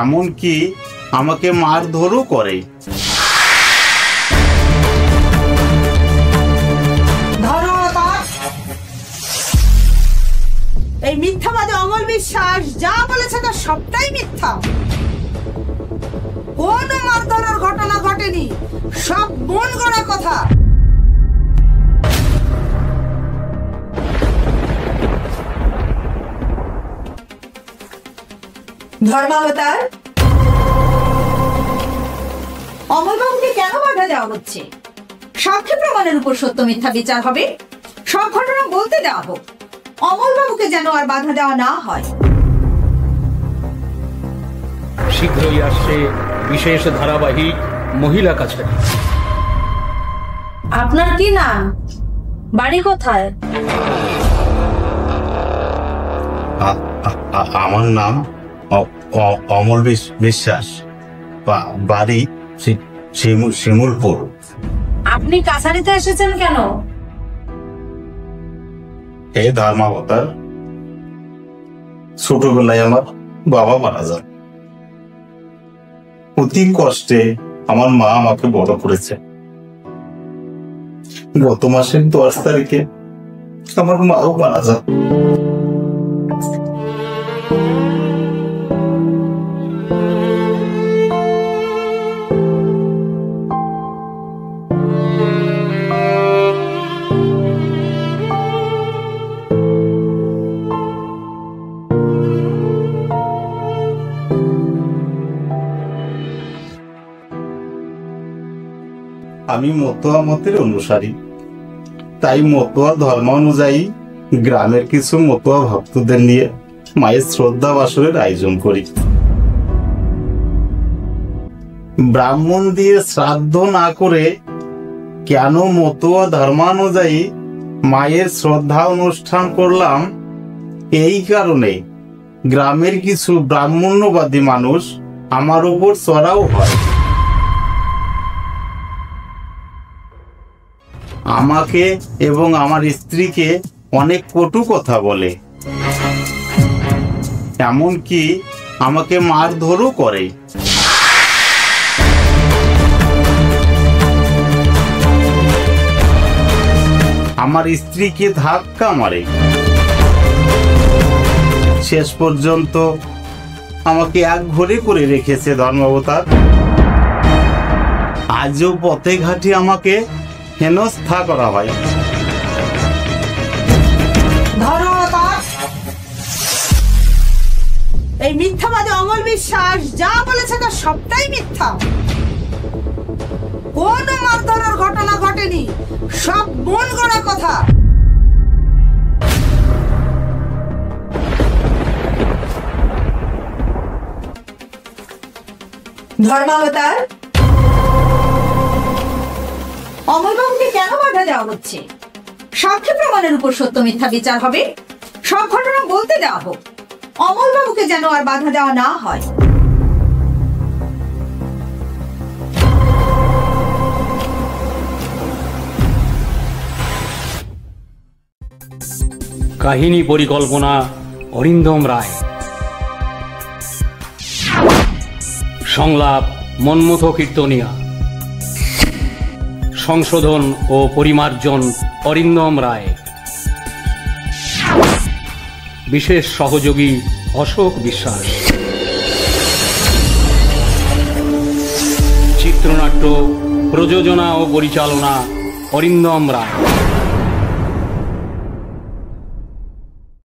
এমনকি আমাকে মারধরও করে। এই মিথ্যাবাদী অমল বিশ্বাস যা বলেছে তা সবটাই মিথ্যা। কোনো মারধরের ঘটনা ঘটেনি, সব মন গড়া কথা। ধর্মাবতার, অমলবাবুকে কেন বাধা দেওয়া হচ্ছে? সাক্ষী প্রমাণের উপর সত্য মিথ্যা বিচার হবে। সব ঘটনা বলতে দেওয়া হোক, অমলবাবুকে যেন আর বাধা দেওয়া না হয়। শীঘ্রই আসছে বিশেষ ধারাবাহিক মহিলা কাছারি। আপনার কি নাম, বাড়ি কোথায়? আমার নাম অমল বিশ্বাস, বাড়ি শিমুলপুর। আপনি কাছারিতে এসেছেন কেন? হে ধর্মাবতার, ছোটবেলায় আমার বাবা মারা যান। অতি কষ্টে আমার মা আমাকে বড় করেছে। গত মাসের 10 তারিখে আমার মাও মারা যান। আমি মতুয়া মতের অনুসারী, তাই মতুয়া ধর্ম অনুযায়ী গ্রামের কিছু মতুয়া ভক্তদের নিয়ে মায়ের শ্রদ্ধা বাসরের আয়োজন করি। ব্রাহ্মণ দিয়ে শ্রাদ্ধ না করে কেন মতুয়া ধর্মানুযায়ী মায়ের শ্রদ্ধা অনুষ্ঠান করলাম? এই কারণে গ্রামের কিছু ব্রাহ্মণ্যবাদী মানুষ আমার উপর চড়াও হয়। আমাকে এবং আমার স্ত্রীকে অনেক কটু কথা বলে, এমনকি আমাকে মারধরও করে। আমার স্ত্রীকে ধাক্কা মারে। শেষ পর্যন্ত আমাকে একঘরে করে রেখেছে ধর্মাবতার। আজও পথে ঘাটে আমাকে হেনস্থা করা হয়। এই মিথ্যাবাদী অমল বিশ্বাস যা বলেছে তা সবটাই মিথ্যা। কোনো মারধরের ঘটনা ঘটেনি, সব মন গড়া কথা। ধর্মাবতার, অমলবাবুকে কেন বাধা দেওয়া হচ্ছে? সাক্ষী প্রমাণের উপর সত্য মিথ্যা বিচার হবে। সব ঘটনা বলতে দেওয়া হোক, অমলবাবুকে যেন আর বাধা দেওয়া না হয়। কাহিনী পরিকল্পনা অরিন্দম রায়, সংলাপ মন্মথ কীর্তনিয়া, সংশোধন ও পরিমার্জন অরিন্দম রায়, বিশেষ সহযোগী অশোক বিশ্বাস, চিত্রনাট্য প্রযোজনা ও পরিচালনা অরিন্দম রায়।